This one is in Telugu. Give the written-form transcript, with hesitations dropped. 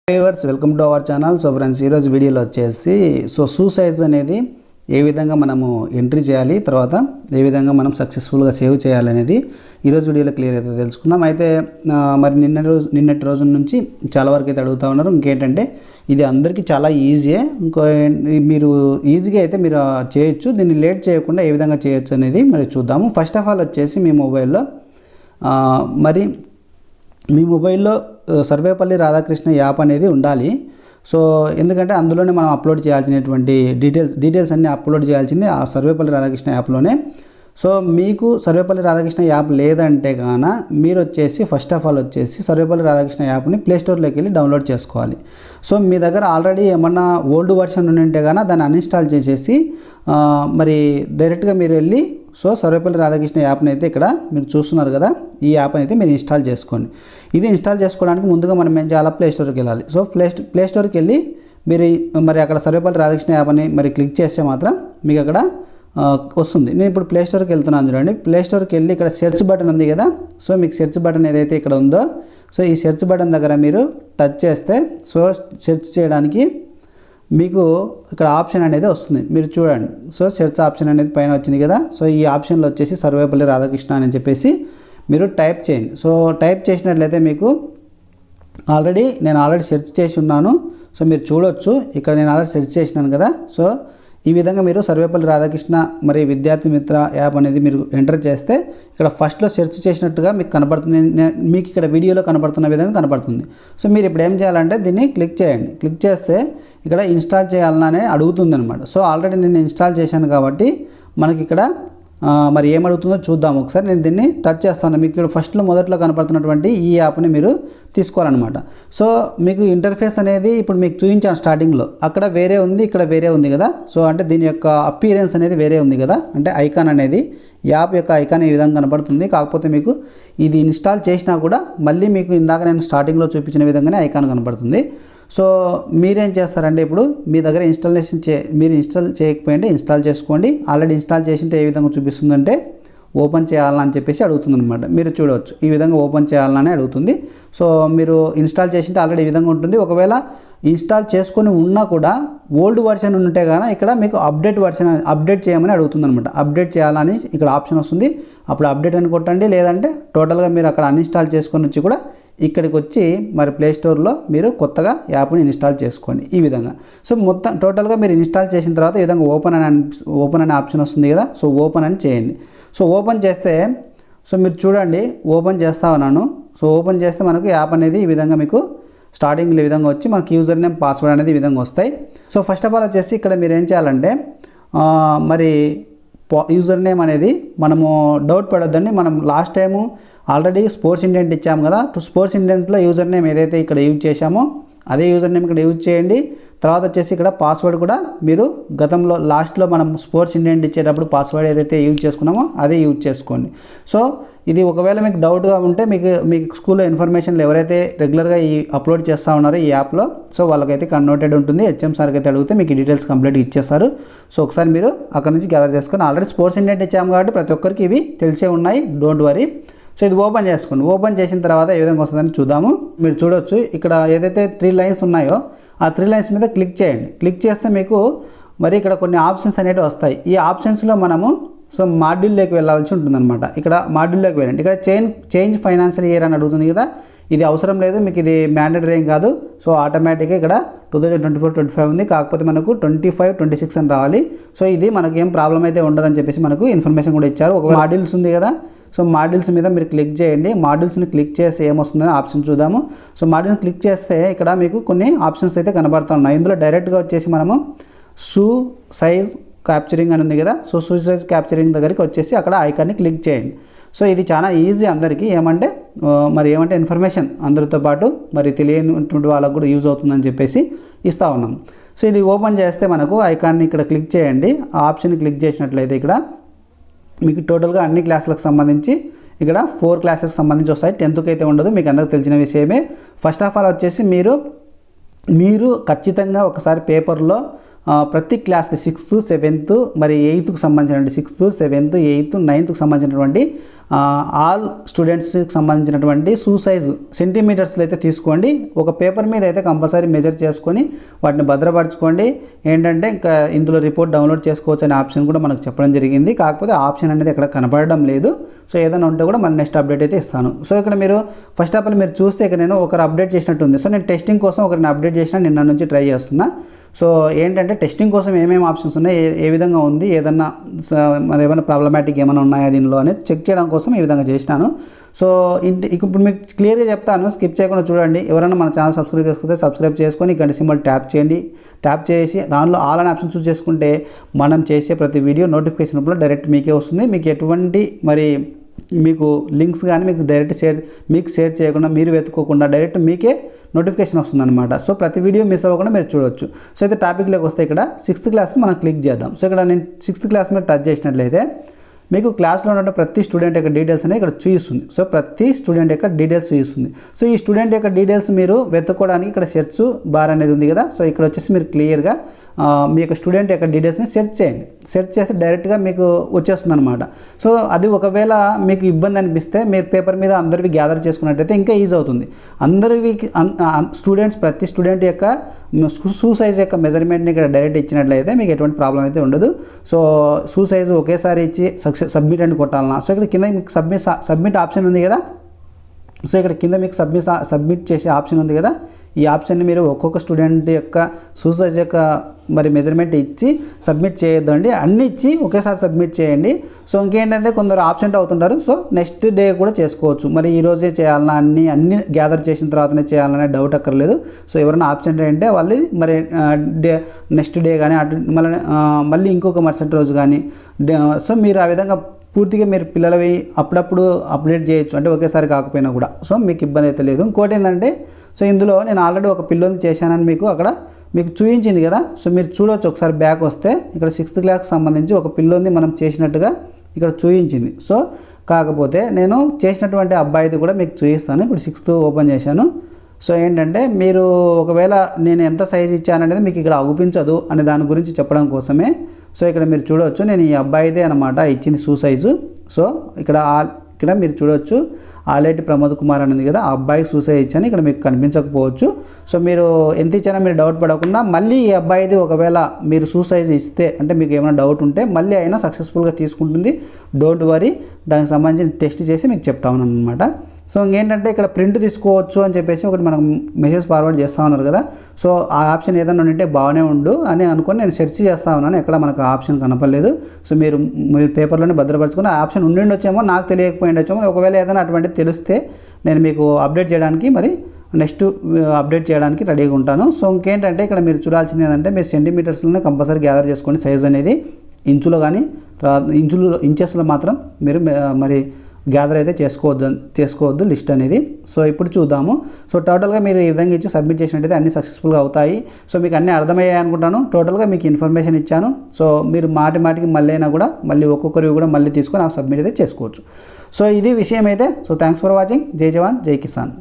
Viewers welcome to our channel. So friends, ఈరోజు వీడియోలో వచ్చేసి షూ సైజ్ అనేది ఏ విధంగా మనము ఎంట్రీ చేయాలి, తర్వాత ఏ విధంగా మనం సక్సెస్ఫుల్గా సేవ్ చేయాలనేది ఈరోజు వీడియోలో క్లియర్ అయితే తెలుసుకుందాం. అయితే మరి నిన్నటి రోజు నుంచి చాలా వరకు అయితే అడుగుతూ ఉన్నారు. ఇంకేంటంటే ఇది అందరికీ చాలా ఈజీయే, మీరు ఈజీగా అయితే మీరు చేయొచ్చు. దీన్ని లేట్ చేయకుండా ఏ విధంగా చేయొచ్చు అనేది మరి చూద్దాము. ఫస్ట్ ఆఫ్ ఆల్ వచ్చేసి మీ మొబైల్లో సర్వేపల్లి రాధాకృష్ణ యాప్ అనేది ఉండాలి. సో ఎందుకంటే అందులోనే మనం అప్లోడ్ చేయాల్సినటువంటి డీటెయిల్స్ అన్నీ అప్లోడ్ చేయాల్సింది ఆ సర్వేపల్లి రాధాకృష్ణ యాప్లోనే. సో మీకు సర్వేపల్లి రాధాకృష్ణ యాప్ లేదంటే కాన మీరు వచ్చేసి ఫస్ట్ ఆఫ్ ఆల్ వచ్చేసి సర్వేపల్లి రాధాకృష్ణ యాప్ని ప్లేస్టోర్లోకి వెళ్ళి డౌన్లోడ్ చేసుకోవాలి. సో మీ దగ్గర ఆల్రెడీ ఏమన్నా ఓల్డ్ వర్షన్ ఉంటే కానీ దాన్ని అన్ఇన్స్టాల్ చేసేసి మరి డైరెక్ట్గా మీరు వెళ్ళి సర్వేపల్లి రాధాకృష్ణ యాప్ని అయితే ఇక్కడ మీరు చూస్తున్నారు కదా, ఈ యాప్ అయితే మీరు ఇన్స్టాల్ చేసుకోండి. ఇది ఇన్స్టాల్ చేసుకోవడానికి ముందుగా మనం ఏం చేయాలి, ప్లేస్టోర్కి వెళ్ళాలి. సో ప్లేస్టోర్కి వెళ్ళి మీరు మరి అక్కడ సర్వేపల్లి రాధాకృష్ణ యాప్ అని మరి క్లిక్ చేస్తే మాత్రం మీకు అక్కడ వస్తుంది. నేను ఇప్పుడు ప్లేస్టోర్కి వెళ్తున్నాను చూడండి. ప్లేస్టోర్కి వెళ్ళి ఇక్కడ సెర్చ్ బటన్ ఉంది కదా, సో మీకు సెర్చ్ బటన్ ఏదైతే ఇక్కడ ఉందో, సో ఈ సెర్చ్ బటన్ దగ్గర మీరు టచ్ చేస్తే సెర్చ్ చేయడానికి మీకు ఇక్కడ ఆప్షన్ అనేది వస్తుంది, మీరు చూడండి. సో సెర్చ్ ఆప్షన్ అనేది పైన వచ్చింది కదా, సో ఈ ఆప్షన్లో వచ్చేసి సర్వేపల్లి రాధాకృష్ణ అని చెప్పేసి మీరు టైప్ చేయండి. సో టైప్ చేసినట్లయితే మీకు నేను ఆల్రెడీ సెర్చ్ చేసి ఉన్నాను. సో మీరు చూడొచ్చు, ఇక్కడ నేను ఆల్రెడీ సెర్చ్ చేసినాను కదా. సో ఈ విధంగా మీరు సర్వేపల్లి రాధాకృష్ణ మరి విద్యార్థి మిత్ర యాప్ అనేది మీరు ఎంటర్ చేస్తే ఇక్కడ ఫస్ట్లో సెర్చ్ చేసినట్టుగా మీకు కనపడుతుంది. మీకు ఇక్కడ వీడియోలో కనపడుతున్న విధంగా కనపడుతుంది. సో మీరు ఇప్పుడు ఏం చేయాలంటే దీన్ని క్లిక్ చేయండి. క్లిక్ చేస్తే ఇక్కడ ఇన్స్టాల్ చేయాలనే అడుగుతుంది అనమాట. సో ఆల్రెడీ నేను ఇన్స్టాల్ చేశాను కాబట్టి మనకి ఇక్కడ మరి ఏమడుగుతుందో చూద్దాం ఒకసారి. నేను దీన్ని టచ్ చేస్తాను. మీకు ఇక్కడ మొదట్లో కనపడుతున్నటువంటి ఈ యాప్ని మీరు తీసుకోవాలన్నమాట. సో మీకు ఇంటర్ఫేస్ అనేది ఇప్పుడు మీకు చూపించాను స్టార్టింగ్లో, అక్కడ వేరే ఉంది, ఇక్కడ వేరే ఉంది కదా. సో అంటే దీని యొక్క అపీరెన్స్ అనేది వేరే ఉంది కదా, అంటే ఐకాన్ అనేది యాప్ యొక్క ఐకాన్ ఈ విధంగా కనపడుతుంది. కాకపోతే మీకు ఇది ఇన్స్టాల్ చేసినా కూడా మళ్ళీ మీకు ఇందాక నేను స్టార్టింగ్లో చూపించిన విధంగానే ఐకాన్ కనపడుతుంది. సో మీరేం చేస్తారంటే ఇప్పుడు మీ దగ్గర మీరు ఇన్స్టాల్ చేయకపోయింటే ఇన్స్టాల్ చేసుకోండి. ఆల్రెడీ ఇన్స్టాల్ చేసింటే ఏ విధంగా చూపిస్తుందంటే ఓపెన్ చేయాలని చెప్పేసి అడుగుతుంది అనమాట. మీరు చూడవచ్చు, ఈ విధంగా ఓపెన్ చేయాలని అడుగుతుంది. సో మీరు ఇన్స్టాల్ చేసింటే ఆల్రెడీ ఈ విధంగా ఉంటుంది. ఒకవేళ ఇన్స్టాల్ చేసుకొని ఉన్నా కూడా ఓల్డ్ వర్షన్ ఉంటే కానీ ఇక్కడ మీకు అప్డేట్ చేయమని అడుగుతుంది అనమాట. అప్డేట్ చేయాలని ఇక్కడ ఆప్షన్ వస్తుంది, అప్పుడు అప్డేట్ అని కొట్టండి. లేదంటే టోటల్గా మీరు అక్కడ అన్ఇన్స్టాల్ చేసుకొని వచ్చి కూడా ఇక్కడికి వచ్చి మరి ప్లేస్టోర్లో మీరు కొత్తగా యాప్ని ఇన్స్టాల్ చేసుకోండి ఈ విధంగా. సో మొత్తం టోటల్గా మీరు ఇన్స్టాల్ చేసిన తర్వాత ఈ విధంగా ఓపెన్ అనే ఆప్షన్ వస్తుంది కదా, సో ఓపెన్ అని చేయండి. సో ఓపెన్ చేస్తే మీరు చూడండి, ఓపెన్ చేస్తా ఉన్నాను. సో ఓపెన్ చేస్తే మనకు యాప్ అనేది ఈ విధంగా మీకు స్టార్టింగ్లో ఈ విధంగా వచ్చి మనకి యూజర్ నేమ్ పాస్వర్డ్ అనేది ఈ విధంగా వస్తాయి. సో ఫస్ట్ ఆఫ్ ఆల్ వచ్చేసి ఇక్కడ మీరు ఏం చేయాలంటే మరి యూజర్ నేమ్ అనేది మనము డౌట్ పడొద్దండి. మనం last time already sports indent ఇచ్చాము కదా, స్పోర్ట్స్ ఇండెంట్లో యూజర్ నేమ్ ఏదైతే ఇక్కడ యూజ్ చేశామో అదే యూజర్ నేమ్ ఇక్కడ యూజ్ చేయండి. తర్వాత వచ్చేసి ఇక్కడ పాస్వర్డ్ కూడా మీరు గతంలో లాస్ట్లో మనం స్పోర్ట్స్ ఇండెంట్ ఇచ్చేటప్పుడు పాస్వర్డ్ ఏదైతే యూజ్ చేసుకున్నామో అదే యూజ్ చేసుకోండి. సో ఇది ఒకవేళ మీకు డౌట్గా ఉంటే మీకు స్కూల్లో ఇన్ఫర్మేషన్లు ఎవరైతే రెగ్యులర్గా అప్లోడ్ చేస్తూ ఉన్నారో ఈ యాప్లో, సో వాళ్ళకైతే నోటెడ్ ఉంటుంది. హెచ్ఎం సార్కి అయితే అడిగితే మీకు డీటెయిల్స్ కంప్లీట్గా ఇచ్చేస్తారు. సో ఒకసారి మీరు అక్కడ నుంచి గ్యాదర్ చేసుకొని, ఆల్రెడీ స్పోర్ట్స్ ఇండెంట్ ఇచ్చాము కాబట్టి ప్రతి ఒక్కరికి ఇవి తెలిసే ఉన్నాయి, డోంట్ వరీ. సో ఇది ఓపెన్ చేసుకోండి. ఓపెన్ చేసిన తర్వాత ఏ విధంగా వస్తుందని చూద్దాము. మీరు చూడొచ్చు, ఇక్కడ ఏదైతే 3 లైన్స్ ఉన్నాయో ఆ 3 లైన్స్ మీద క్లిక్ చేయండి. క్లిక్ చేస్తే మీకు మరి ఇక్కడ కొన్ని ఆప్షన్స్ అనేవి వస్తాయి. ఈ ఆప్షన్స్లో మనము మాడ్యూల్లోకి వెళ్ళాల్సి ఉంటుందన్నమాట. ఇక్కడ మాడ్యూల్లోకి వెళ్ళండి. ఇక్కడ చేంజ్ ఫైనాన్షియల్ ఇయర్ అని అడుగుతుంది కదా, ఇది అవసరం లేదు, మీకు ఇది మ్యాండేటరీ ఏం కాదు. సో ఆటోమేటిక్గా ఇక్కడ 2024-25 ఉంది, కాకపోతే మనకు 25-26 అని రావాలి. సో ఇది మనకి ఏం ప్రాబ్లం అయితే ఉండదని చెప్పేసి మనకు ఇన్ఫర్మేషన్ కూడా ఇచ్చారు. ఒక మాడ్యూల్స్ ఉంది కదా, సో మాడ్యూల్స్ మీద మీరు క్లిక్ చేయండి. మాడ్యూల్స్ని క్లిక్ చేసి ఏమొస్తుందని ఆప్షన్ చూద్దాము. సో మాడ్యూల్ని క్లిక్ చేస్తే ఇక్కడ మీకు కొన్ని ఆప్షన్స్ అయితే కనబడుతున్నాయి. ఇందులో డైరెక్ట్గా వచ్చేసి మనము షూ సైజ్ క్యాప్చరింగ్ అని ఉంది కదా, సో షూ సైజ్ క్యాప్చరింగ్ దగ్గరికి వచ్చేసి అక్కడ ఐకాన్ని క్లిక్ చేయండి. సో ఇది చాలా ఈజీ అందరికీ, ఏమంటే ఇన్ఫర్మేషన్ అందరితో పాటు మరి తెలియనటువంటి వాళ్ళకు కూడా యూజ్ అవుతుందని చెప్పేసి ఇస్తూ ఉన్నాం. సో ఇది ఓపెన్ చేస్తే మనకు ఐకాన్ని ఇక్కడ క్లిక్ చేయండి. ఆ ఆప్షన్ క్లిక్ చేసినట్లయితే ఇక్కడ మీకు టోటల్గా అన్ని క్లాసులకు సంబంధించి ఇక్కడ 4 క్లాసెస్ సంబంధించి వస్తాయి. 10th అయితే ఉండదు, మీకు అందరికీ తెలిసిన విషయమే. ఫస్ట్ ఆఫ్ ఆల్ వచ్చేసి మీరు ఖచ్చితంగా ఒకసారి పేపర్లో ప్రతి క్లాస్కి 6th 7th మరి 8th సంబంధించినటువంటి 6th 7th 8th 9th సంబంధించినటువంటి ఆల్ స్టూడెంట్స్కి సంబంధించినటువంటి షూ సైజు సెంటీమీటర్స్లో అయితే తీసుకోండి. ఒక పేపర్ మీద అయితే కంపల్సరీ మెజర్ చేసుకొని వాటిని భద్రపరచుకోండి. ఏంటంటే ఇంకా ఇందులో రిపోర్ట్ డౌన్లోడ్ చేసుకోవచ్చు అనే ఆప్షన్ కూడా మనకు చెప్పడం జరిగింది. కాకపోతే ఆప్షన్ అనేది ఇక్కడ కనపడడం లేదు. సో ఏదైనా ఉంటే కూడా మళ్ళీ నెక్స్ట్ అప్డేట్ అయితే ఇస్తాను. సో ఇక్కడ మీరు ఫస్ట్ ఆఫ్ ఆల్ మీరు చూస్తే ఇక్కడ నేను ఒకరు అప్డేట్ చేసినట్టు ఉంది. సో నేను టెస్టింగ్ కోసం ఒకరిని అప్డేట్ చేసిన నిన్న నుంచి ట్రై చేస్తున్నా. సో ఏంటంటే టెస్టింగ్ కోసం ఏమేమి ఆప్షన్స్ ఉన్నాయి, ఏ విధంగా ఉంది, ఏదన్నా మరి ఏమైనా ప్రాబ్లమాటిక్ ఏమైనా ఉన్నాయా దీనిలో అనేది చెక్ చేయడం కోసం ఈ విధంగా చేసినాను. సో ఇప్పుడు మీకు క్లియర్గా చెప్తాను, స్కిప్ చేయకుండా చూడండి. ఎవరైనా మన ఛానల్ సబ్స్క్రైబ్ చేసుకుంటే సబ్స్క్రైబ్ చేసుకొని గంట సింబల్ ట్యాప్ చేయండి. ట్యాప్ చేసి దానిలో ఆల్ అనే ఆప్షన్ చూస్ చేసుకుంటే మనం చేసే ప్రతి వీడియో నోటిఫికేషన్ కూడా డైరెక్ట్ మీకే వస్తుంది. మీకు ఎటువంటి మరి మీకు లింక్స్ కానీ మీకు డైరెక్ట్ షేర్ చేయకుండా మీరు వెతుక్కోకుండా డైరెక్ట్ మీకే నోటిఫికేషన్ వస్తుందన్నమాట. సో ప్రతి వీడియో మిస్ అవ్వకుండా మీరు చూడవచ్చు. సో అయితే టాపిక్లోకి వస్తే ఇక్కడ 6th క్లాస్ని మనం క్లిక్ చేద్దాం. సో ఇక్కడ నేను 6th క్లాస్ మీద టచ్ చేసినట్లయితే మీకు క్లాస్లో ఉన్న ప్రతి స్టూడెంట్ యొక్క డీటెయిల్స్ అనేది ఇక్కడ చూపిస్తుంది. సో ప్రతి స్టూడెంట్ యొక్క డీటెయిల్స్ చూపిస్తుంది. సో ఈ స్టూడెంట్ యొక్క డీటెయిల్స్ మీరు వెతుక్కోవడానికి ఇక్కడ సెర్చ్ బార్ అనేది ఉంది కదా. సో ఇక్కడ వచ్చేసి మీరు క్లియర్గా మీ యొక్క స్టూడెంట్ యొక్క డీటెయిల్స్ని సెర్చ్ చేయండి. సెర్చ్ చేసి డైరెక్ట్గా మీకు వచ్చేస్తుంది అనమాట. సో అది ఒకవేళ మీకు ఇబ్బంది అనిపిస్తే మీరు పేపర్ మీద అందరివి గ్యాదర్ చేసుకున్నట్టయితే ఇంకా ఈజీ అవుతుంది. అందరివి ప్రతి స్టూడెంట్ యొక్క షూ సైజ్ యొక్క మెజర్మెంట్ని ఇక్కడ డైరెక్ట్ ఇచ్చినట్లయితే మీకు ఎటువంటి ప్రాబ్లం అయితే ఉండదు. సో షూ సైజు ఒకేసారి ఇచ్చి సబ్మిట్ అని కొట్టాలన్నా. సో ఇక్కడ కింద మీకు సబ్మిట్ ఆప్షన్ ఉంది కదా. సో ఇక్కడ కింద మీకు సబ్మిట్ చేసే ఆప్షన్ ఉంది కదా. ఈ ఆప్షన్ని మీరు ఒక్కొక్క స్టూడెంట్ యొక్క షూ సైజ్ యొక్క మరి మెజర్మెంట్ ఇచ్చి సబ్మిట్ చేయొద్దండి, అన్నీ ఇచ్చి ఒకేసారి సబ్మిట్ చేయండి. సో ఇంకేంటంటే కొందరు ఆబ్సెంట్ అవుతుంటారు. సో నెక్స్ట్ డే కూడా చేసుకోవచ్చు. మరి ఈరోజే చేయాలన్నా అన్నీ గ్యాదర్ చేసిన తర్వాతనే చేయాలనే డౌట్ అక్కర్లేదు. సో ఎవరైనా ఆబ్సెంట్ అంటే వాళ్ళు మరి నెక్స్ట్ డే కానీ మళ్ళీ ఇంకొక మరుసటి రోజు కానీ సో మీరు ఆ విధంగా పూర్తిగా మీరు పిల్లలవి అప్పుడప్పుడు అప్డేట్ చేయొచ్చు, అంటే ఒకేసారి కాకపోయినా కూడా. సో మీకు ఇబ్బంది అయితే లేదు. ఇంకోటి ఏంటంటే సో ఇందులో నేను ఆల్రెడీ ఒక పిల్లని చేశానని మీకు చూపించింది కదా. సో మీరు చూడవచ్చు, ఒకసారి బ్యాక్ వస్తే ఇక్కడ 6th క్లాస్కి సంబంధించి ఒక పిల్లని మనం చేసినట్టుగా ఇక్కడ చూపించింది. సో కాకపోతే నేను చేసినటువంటి అబ్బాయిది కూడా మీకు చూపిస్తాను. ఇప్పుడు 6th ఓపెన్ చేశాను. సో ఏంటంటే మీరు ఒకవేళ నేను ఎంత సైజ్ ఇచ్చాననేది మీకు ఇక్కడ అగుపించదు అనే దాని గురించి చెప్పడం కోసమే. సో ఇక్కడ మీరు చూడవచ్చు, నేను ఈ అబ్బాయిదే అనమాట ఇచ్చింది షూ సైజు. సో ఇక్కడ మీరు చూడవచ్చు ఆలేటి ప్రమోద్ కుమార్ అనేది కదా, ఆ అబ్బాయి షూ సైజ్ ఇచ్చాను. ఇక్కడ మీకు కనిపించకపోవచ్చు. సో మీరు ఎంత ఇచ్చానో మీరు డౌట్ పడకుండా మళ్ళీ ఈ అబ్బాయిది ఒకవేళ మీరు షూ సైజ్ ఇస్తే అంటే మీకు ఏమైనా డౌట్ ఉంటే మళ్ళీ అయినా సక్సెస్ఫుల్గా తీసుకుంటుంది. డోంట్ వరీ, దానికి సంబంధించిన టెస్ట్ చేసి మీకు చెప్తా ఉన్నాను అనమాట. సో ఇంకేంటంటే ఇక్కడ ప్రింట్ తీసుకోవచ్చు అని చెప్పేసి ఒకటి మనకు మెసేజ్ ఫార్వర్డ్ చేస్తూ ఉన్నారు కదా. సో ఆ ఆప్షన్ ఏదైనా ఉంటే బాగానే ఉండు అని అనుకొని నేను సెర్చ్ చేస్తూ ఉన్నాను, ఎక్కడ మనకు ఆప్షన్ కనపడలేదు. సో మీరు పేపర్లోనే భద్రపరచుకుని ఆ ఆప్షన్ ఉండొచ్చేమో, నాకు తెలియకపోయిండొచ్చేమో. ఒకవేళ ఏదైనా అటువంటిది తెలిస్తే నేను మీకు అప్డేట్ చేయడానికి నెక్స్ట్ అప్డేట్ చేయడానికి రెడీగా ఉంటాను. సో ఇంకేంటంటే ఇక్కడ మీరు చూడాల్సింది ఏంటంటే మీరు సెంటీమీటర్స్లోనే కంపల్సరీ గ్యాదర్ చేసుకోండి సైజ్ అనేది. ఇంచులో కానీ ఇంచెస్లో మాత్రం మీరు మరి గ్యాదర్ అయితే చేసుకోవద్దు లిస్ట్ అనేది. సో ఇప్పుడు చూద్దాము. సో టోటల్గా మీరు ఈ విధంగా ఇచ్చి సబ్మిట్ చేసినట్టయితే అన్నీ సక్సెస్ఫుల్గా అవుతాయి. సో మీకు అన్నీ అర్థమయ్యాయి అనుకుంటాను. టోటల్గా మీకు ఇన్ఫర్మేషన్ ఇచ్చాను. సో మీరు మాటికి మళ్ళీ అయినా కూడా మళ్ళీ ఒక్కొక్కరివి కూడా మళ్ళీ తీసుకొని సబ్మిట్ అయితే చేసుకోవచ్చు. సో ఇది విషయం అయితే. So thanks for watching. జై జవాన్ జై కిసాన్.